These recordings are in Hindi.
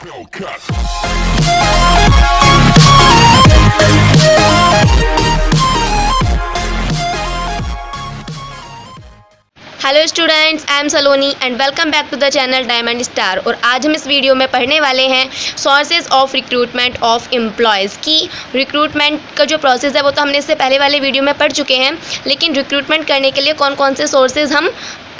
Hello students, I am Saloni and welcome back to the channel diamond star. और आज हम इस वीडियो में पढ़ने वाले हैं sources of recruitment of employees की। रिक्रूटमेंट का जो प्रोसेस है वो तो हमने इससे पहले वाले वीडियो में पढ़ चुके हैं, लेकिन रिक्रूटमेंट करने के लिए कौन कौन से सोर्सेज हम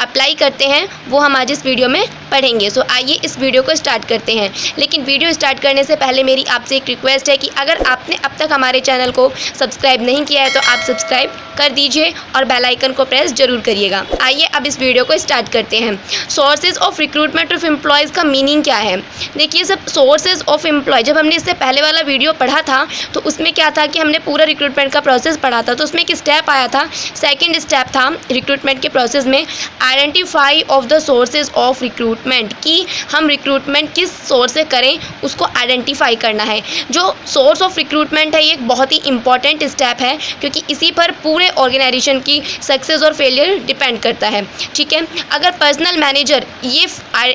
अप्लाई करते हैं वो हम आज इस वीडियो में पढ़ेंगे। सो आइए इस वीडियो को स्टार्ट करते हैं। लेकिन वीडियो स्टार्ट करने से पहले मेरी आपसे एक रिक्वेस्ट है कि अगर आपने अब तक हमारे चैनल को सब्सक्राइब नहीं किया है तो आप सब्सक्राइब कर दीजिए और बेल आइकन को प्रेस जरूर करिएगा। आइए अब इस वीडियो को स्टार्ट करते हैं। Sources of recruitment of employees का मीनिंग क्या है? देखिए सब, सोर्सेज ऑफ एम्प्लॉय जब हमने इससे पहले वाला वीडियो पढ़ा था तो उसमें क्या था कि हमने पूरा रिक्रूटमेंट का प्रोसेस पढ़ा था। तो उसमें एक स्टेप आया था, सेकेंड स्टेप था रिक्रूटमेंट के प्रोसेस में identify of the sources of recruitment, कि हम रिक्रूटमेंट किस सोर्स से करें उसको आइडेंटिफाई करना है। जो सोर्स ऑफ रिक्रूटमेंट है ये एक बहुत ही इंपॉर्टेंट स्टेप है, क्योंकि इसी पर पूरे ऑर्गेनाइजेशन की सक्सेस और फेलियर डिपेंड करता है। ठीक है, अगर पर्सनल मैनेजर ये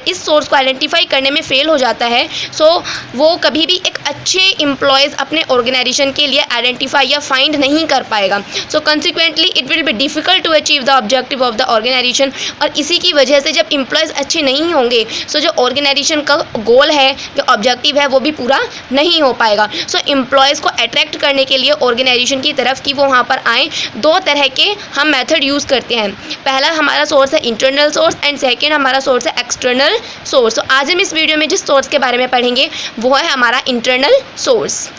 इस सोर्स को आइडेंटिफाई करने में फेल हो जाता है सो वो कभी भी एक अच्छे एम्प्लॉयज़ अपने ऑर्गेनाइजेशन के लिए आइडेंटिफाई या फाइंड नहीं कर पाएगा। So consequently it will be difficult to achieve the objective of the organisation. और इसी की वजह से जब एम्प्लॉयज़ अच्छे नहीं होंगे सो जो ऑर्गेनाइजेशन का गोल है, जो ऑब्जेक्टिव है वो भी पूरा नहीं हो पाएगा। सो एम्प्लॉयज़ को अट्रैक्ट करने के लिए ऑर्गेनाइजेशन की तरफ कि वो वहाँ पर आएँ, दो तरह के हम मेथड यूज़ करते हैं। पहला हमारा सोर्स है इंटरनल सोर्स एंड सेकेंड हमारा सोर्स है एक्सटर्नल सोर्स। तो आज हम इस वीडियो में जिस सोर्स के बारे में पढ़ेंगे वो है हमारा इंटरनल सोर्स।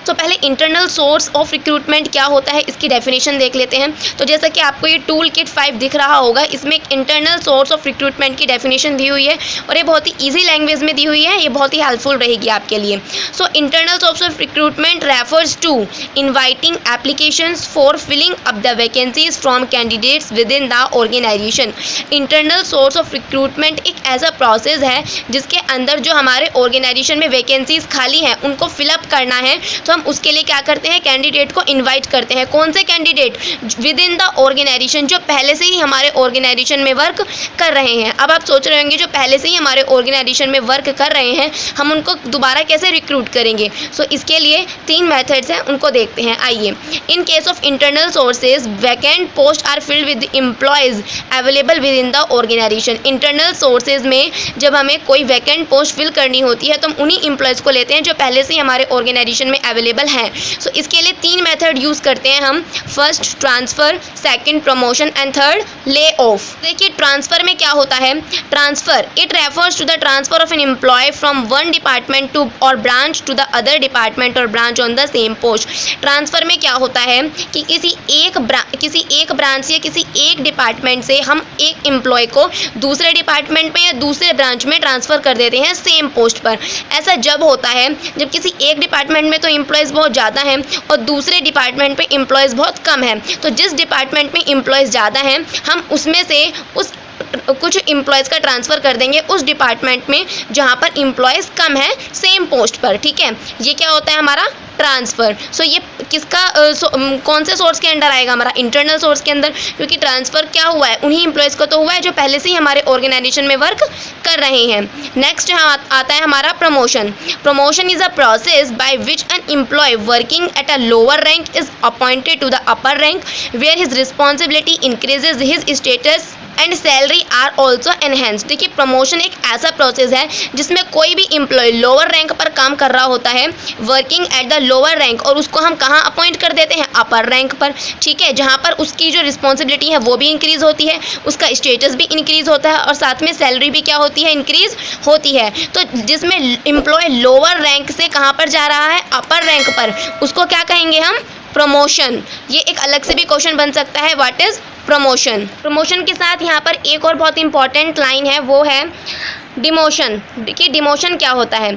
तो पहले इंटरनल सोर्स ऑफ रिक्रूटमेंट क्या होता है इसकी डेफिनेशन देख लेते हैं। तो जैसा कि आपको ये टूल किट 5 दिख रहा होगा, इसमें एक इंटरनल सोर्स ऑफ रिक्रूटमेंट की डेफिनेशन दी हुई है और ये बहुत ही ईजी लैंग्वेज में दी हुई है, ये बहुत ही हेल्पफुल रहेगी आपके लिए। So internal source of recruitment refers to inviting applications for filling up the vacancies from candidates within the organisation. Internal source of recruitment एक ऐसा प्रोसेस है जिसके अंदर जो हमारे ऑर्गेनाइजेशन में वैकेंसीज खाली हैं उनको फिलअप करना है। तो हम उसके लिए क्या करते हैं, कैंडिडेट को इनवाइट करते हैं। कौन से candidate? Within the organization, जो पहले से ही हमारे ऑर्गेनाइजेशन में वर्क कर रहे हैं। अब आप सोच रहे होंगे जो पहले से ही हमारे ऑर्गेनाइजेशन में वर्क कर रहे हैं हम उनको दोबारा कैसे रिक्रूट करेंगे? सो इसके लिए 3 मेथड्स हैं, उनको देखते हैं। आइए, in case of internal sources vacant post are filled with employees available within the organisation. Internal sources में जब हमें कोई वैकेंट पोस्ट फिल करनी होती है तो हम उन्हीं एम्प्लॉयज़ को लेते हैं जो पहले से ही हमारे ऑर्गेनाइजेशन में अवेलेबल हैं। सो इसके लिए 3 मेथड यूज़ करते हैं हम। First transfer, second promotion and third lay off. देखिए ट्रांसफ़र में क्या होता है। Transfer it refers to the transfer of an employ from one department to और branch to the other department और branch on the same post. Transfer में क्या होता है कि किसी एक ब्रांच या किसी एक डिपार्टमेंट से हम एक एम्प्लॉय को दूसरे डिपार्टमेंट में या दूसरे ब्रांच में ट्रांसफ़र कर देते हैं सेम पोस्ट पर। ऐसा जब होता है जब किसी एक डिपार्टमेंट में तो एम्प्लॉयज़ बहुत ज़्यादा हैं और दूसरे डिपार्टमेंट पे एम्प्लॉयज़ बहुत कम हैं। तो जिस डिपार्टमेंट में एम्प्लॉयज़ ज़्यादा हैं हम उसमें से कुछ एम्प्लॉयज़ का ट्रांसफ़र कर देंगे उस डिपार्टमेंट में जहाँ पर एम्प्लॉयज़ कम है सेम पोस्ट पर। ठीक है, ये क्या होता है हमारा ट्रांसफ़र। सो ये किसका कौन से सोर्स के अंडर आएगा? हमारा इंटरनल सोर्स के अंदर, क्योंकि ट्रांसफ़र क्या हुआ है, उन्हीं एम्प्लॉयज़ को तो हुआ है जो पहले से ही हमारे ऑर्गेनाइजेशन में वर्क कर रहे हैं। नेक्स्ट आता है हमारा promotion. Promotion is a process by which an employee working at a lower rank is appointed to the upper rank where his responsibility increases his status and salary are also enhance. देखिए प्रमोशन एक ऐसा प्रोसेस है जिसमें कोई भी एम्प्लॉय लोअर रैंक पर काम कर रहा होता है, working at the lower rank, और उसको हम कहाँ अपॉइंट कर देते हैं? अपर रैंक पर। ठीक है, जहाँ पर उसकी जो रिस्पॉन्सिबिलिटी है वो भी इंक्रीज़ होती है, उसका स्टेटस भी इंक्रीज़ होता है और साथ में सैलरी भी क्या होती है? इंक्रीज़ होती है। तो जिसमें एम्प्लॉय लोअर रैंक से कहाँ पर जा रहा है? अपर रैंक पर, उसको क्या कहेंगे हम? प्रमोशन। ये एक अलग से भी क्वेश्चन बन सकता है, व्हाट इज़ प्रमोशन। प्रमोशन के साथ यहाँ पर एक और बहुत इंपॉर्टेंट लाइन है, वो है डिमोशन। देखिए डिमोशन क्या होता है।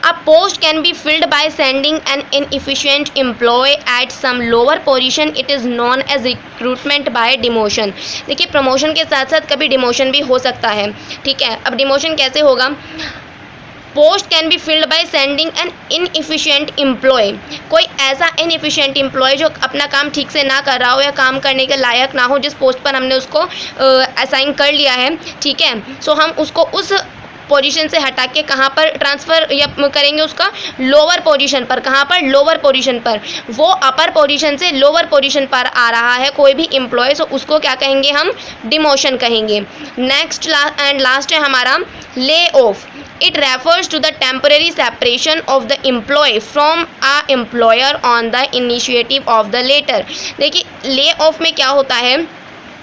A post can be filled by sending an inefficient employee at some lower position. It is known as recruitment by demotion. देखिए प्रमोशन के साथ साथ कभी डिमोशन भी हो सकता है। ठीक है, अब डिमोशन कैसे होगा? Post can be filled by sending an inefficient employee. कोई ऐसा इनएफिशिएंट एम्प्लॉय जो अपना काम ठीक से ना कर रहा हो या काम करने के लायक ना हो, जिस पोस्ट पर हमने उसको असाइन कर लिया है, ठीक है, सो हम उसको उस पोजीशन से हटा के कहाँ पर ट्रांसफ़र या करेंगे उसका लोअर पोजीशन पर। कहाँ पर? लोअर पोजीशन पर। वो अपर पोजीशन से लोअर पोजीशन पर आ रहा है कोई भी एम्प्लॉय, तो उसको क्या कहेंगे हम? डिमोशन कहेंगे। नेक्स्ट एंड लास्ट है हमारा lay off. It refers to the temporary separation of the employee from a employer on the initiative of the latter। देखिए ले ऑफ में क्या होता है,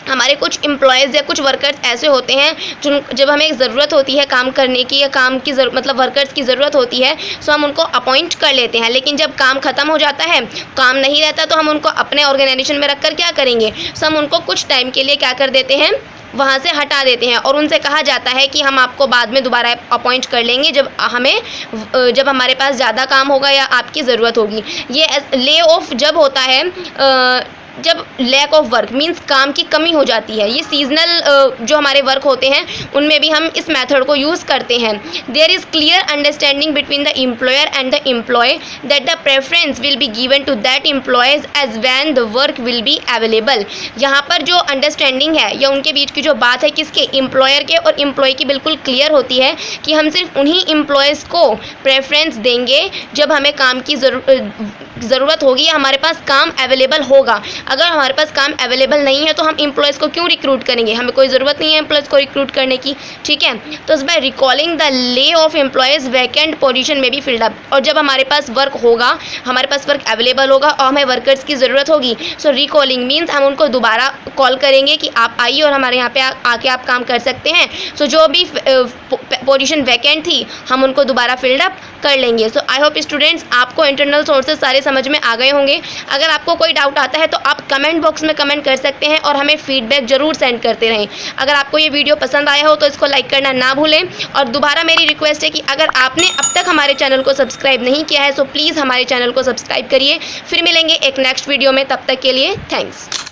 हमारे कुछ एम्प्लॉयज़ या कुछ वर्कर्स ऐसे होते हैं जो जब हमें ज़रूरत होती है काम करने की या काम की मतलब वर्कर्स की ज़रूरत होती है, सो हम उनको अपॉइंट कर लेते हैं, लेकिन जब काम ख़त्म हो जाता है, काम नहीं रहता, तो हम उनको अपने ऑर्गेनाइजेशन में रख कर क्या करेंगे? सो हम उनको कुछ टाइम के लिए क्या कर देते हैं? वहाँ से हटा देते हैं और उनसे कहा जाता है कि हम आपको बाद में दोबारा अपॉइंट कर लेंगे जब हमारे पास ज़्यादा काम होगा या आपकी ज़रूरत होगी। ये ले ऑफ जब होता है जब लैक ऑफ वर्क मींस काम की कमी हो जाती है। ये सीजनल जो हमारे वर्क होते हैं उनमें भी हम इस मेथड को यूज़ करते हैं। There is clear understanding between the employer and the employee that the preference will be given to that employees as when the work will be available. यहाँ पर जो अंडरस्टैंडिंग है या उनके बीच की जो बात है किसके? एम्प्लॉयर के और एम्प्लॉय की बिल्कुल क्लियर होती है कि हम सिर्फ उन्हीं एम्प्लॉयज़ को प्रेफरेंस देंगे जब हमें काम की ज़रूरत होगी या हमारे पास काम अवेलेबल होगा। अगर हमारे पास काम अवेलेबल नहीं है तो हम एम्प्लॉयज़ को क्यों रिक्रूट करेंगे? हमें कोई ज़रूरत नहीं है एम्प्लॉयज़ को रिक्रूट करने की, ठीक है। तो by recalling the lay off employees vacant position में भी फिल्ड अप। और जब हमारे पास वर्क होगा, हमारे पास वर्क अवेलेबल होगा और हमें वर्कर्स की ज़रूरत होगी, सो रिकॉलिंग मीन्स हम उनको दोबारा कॉल करेंगे कि आप आइए और हमारे यहाँ पे आके आप काम कर सकते हैं। सो जो भी पोजीशन वैकेंट थी हम उनको दोबारा फिल्ड अप कर लेंगे। सो आई होप स्टूडेंट्स आपको इंटरनल सोर्सेज सारे समझ में आ गए होंगे। अगर आपको कोई डाउट आता है तो आप कमेंट बॉक्स में कमेंट कर सकते हैं और हमें फीडबैक ज़रूर सेंड करते रहें। अगर आपको ये वीडियो पसंद आया हो तो इसको लाइक करना ना भूलें। और दोबारा मेरी रिक्वेस्ट है कि अगर आपने अब तक हमारे चैनल को सब्सक्राइब नहीं किया है तो प्लीज़ हमारे चैनल को सब्सक्राइब करिए। फिर मिलेंगे एक नेक्स्ट वीडियो में, तब तक के लिए थैंक्स।